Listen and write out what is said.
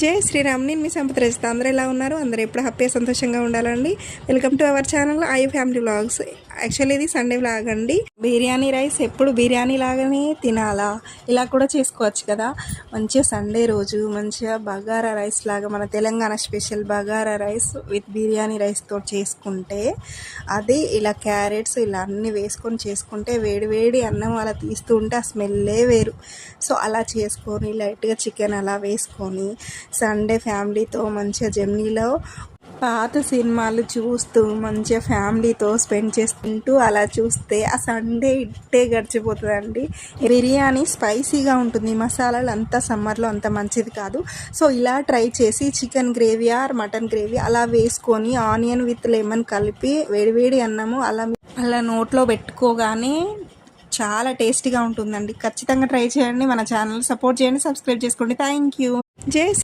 జై శ్రీరామ్. నేను మీ సంపత్ రజిత. అందరూ ఎలా ఉన్నారు? అందరూ ఎప్పుడు హ్యాపీగా సంతోషంగా ఉండాలండి. Welcome to our channel I family vlogs. Actually ఇది సండే వ్లాగ్ అండి. బిర్యానీ రైస్ ఎప్పుడు బిర్యానీ లాగానే తినాలా, ఇలా కూడా చేసుకోవచ్చు కదా. మంచిగా సండే రోజు మంచిగా బగారా రైస్ లాగా, మన Telangana special bagara rice with biryani రైస్తో చేసుకుంటే, అది ఇలా క్యారెట్స్ ఇలా అన్నీ వేసుకొని చేసుకుంటే, వేడి వేడి అన్నం అలా తీస్తూ ఉంటే ఆ స్మెల్లే వేరు. సో అలా చేసుకొని లైట్గా చికెన్ అలా వేసుకొని సండే ఫ్యామిలీతో మంచిగా జర్నీలో పాత సినిమాలు చూస్తూ మంచిగా ఫ్యామిలీతో స్పెండ్ చేసుకుంటూ అలా చూస్తే ఆ సండే ఇట్టే గడిచిపోతుందండి. బిర్యానీ స్పైసీగా ఉంటుంది, మసాలాలు అంతా సమ్మర్లో అంత మంచిది కాదు. సో ఇలా ట్రై చేసి chicken gravy or mutton gravy అలా వేసుకొని ఆనియన్ విత్ లెమన్ కలిపి వేడివేడి అన్నము అలా నోట్లో పెట్టుకోగానే చాలా టేస్టీగా ఉంటుందండి. ఖచ్చితంగా ట్రై చేయండి. మన ఛానల్ సపోర్ట్ చేయండి, సబ్స్క్రైబ్ చేసుకోండి. Thank you. జై